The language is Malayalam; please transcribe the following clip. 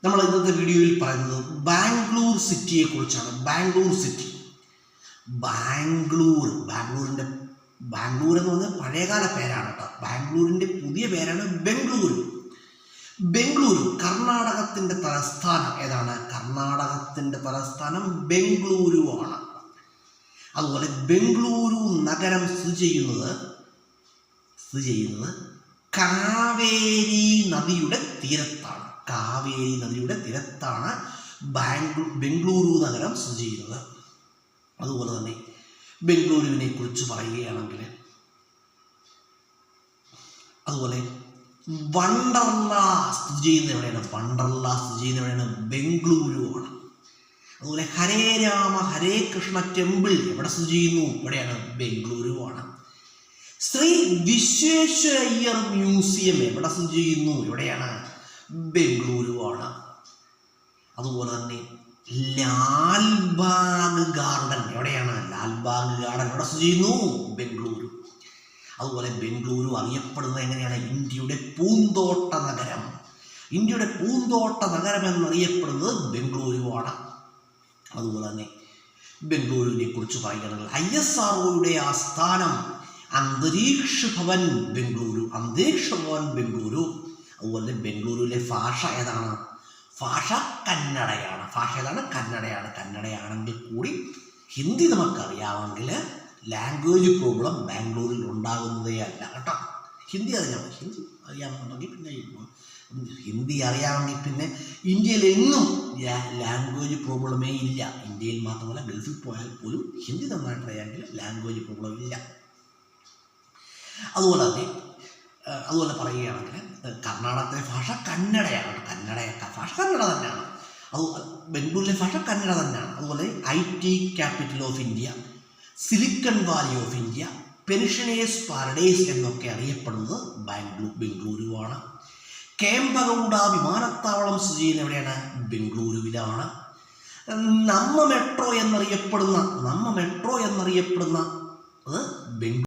നമ്മൾ ഇന്നത്തെ വീഡിയോയിൽ പറയുന്നത് ബാംഗ്ലൂർ സിറ്റിയെ കുറിച്ചാണ്. ബാംഗ്ലൂർ സിറ്റി, ബാംഗ്ലൂർ എന്ന് പറഞ്ഞാൽ പഴയകാല പേരാണ് കേട്ടോ. ബാംഗ്ലൂരിൻ്റെ പുതിയ പേരാണ് ബംഗളൂരു. ബംഗളൂരു കർണാടകത്തിൻ്റെ തലസ്ഥാനം ഏതാണ്? കർണാടകത്തിൻ്റെ തലസ്ഥാനം ബംഗളൂരു ആണ്. അതുപോലെ ബംഗളൂരു നഗരം സ്ഥിതി ചെയ്യുന്നത് കാവേരി നദിയുടെ തീരത്താണ്. കാവേരി നദിയുടെ തീരത്താണ് ബംഗളൂരു നഗരം സ്ഥിതി ചെയ്യുന്നത്. അതുപോലെ തന്നെ ബംഗളൂരുവിനെ കുറിച്ച് പറയുകയാണെങ്കിൽ, അതുപോലെ വണ്ടർല സ്ഥിതി ചെയ്യുന്ന എവിടെയാണ്? വണ്ടർല സ്ഥിതി ചെയ്യുന്ന എവിടെയാണ്? ബംഗളൂരു ആണ്. അതുപോലെ ഹരേ രാമ ഹരേ കൃഷ്ണ ടെമ്പിൾ എവിടെ സ്ഥിതി ചെയ്യുന്നു? എവിടെയാണ്? ബംഗളൂരു ആണ്. ശ്രീ വിശ്വേശ്വരയ്യർ മ്യൂസിയം എവിടെ സ്ഥിതി ചെയ്യുന്നു? എവിടെയാണ്? ബംഗളൂരു ആണ്. അതുപോലെ തന്നെ ലാൽബാഗ് ഗാർഡൻ എവിടെയാണ്? ലാൽബാഗ് ഗാർഡൻ എവിടെ സ്ഥിതി ചെയ്യുന്നു? ബംഗളൂരു. അതുപോലെ ബംഗളൂരു അറിയപ്പെടുന്നത് എങ്ങനെയാണ്? ഇന്ത്യയുടെ പൂന്തോട്ട നഗരം. ഇന്ത്യയുടെ പൂന്തോട്ട നഗരം എന്നറിയപ്പെടുന്നത് ബംഗളൂരു ആണ്. അതുപോലെ തന്നെ ബംഗളൂരുവിനെ കുറിച്ച് പറയുകയാണെങ്കിൽ ISROയുടെ ആസ്ഥാനം അന്തരീക്ഷ ഭവൻ ബംഗളൂരു. അതുപോലെ ബംഗളൂരുവിലെ ഭാഷ ഏതാണ്? ഭാഷ കന്നഡയാണ്. കന്നഡയാണെങ്കിൽ കൂടി ഹിന്ദി നമുക്കറിയാമെങ്കിൽ ലാംഗ്വേജ് പ്രോബ്ലം ബാംഗ്ലൂരിൽ ഉണ്ടാകുന്നതേ അല്ല കേട്ടോ. ഹിന്ദി അറിയാമെന്നുണ്ടെങ്കിൽ പിന്നെ ഇന്ത്യയിലെങ്ങും ലാംഗ്വേജ് പ്രോബ്ലമേ ഇല്ല. ഇന്ത്യയിൽ മാത്രമല്ല ഗൾഫിൽ പോയാൽ പോലും ഹിന്ദി നന്നായിട്ട് അറിയാമെങ്കിൽ ലാംഗ്വേജ് പ്രോബ്ലം ഇല്ല. അതുപോലെ പറയുകയാണെങ്കിൽ കർണാടകത്തിലെ ഭാഷ കന്നഡയാണ്. ഭാഷ കന്നഡ തന്നെയാണ്. ബംഗളൂരിലെ ഭാഷ കന്നഡ തന്നെയാണ്. അതുപോലെ IT capital of India, Silicon Valley of India, pensioners paradise എന്നൊക്കെ അറിയപ്പെടുന്നത് ബംഗളൂരുവാണ്. കേംപഗൌഡ വിമാനത്താവളം സ്ഥിതി ചെയ്യുന്ന എവിടെയാണ്? ബംഗളൂരുവിലാണ്. നമ്മ മെട്രോ എന്നറിയപ്പെടുന്നത് ബംഗളൂരു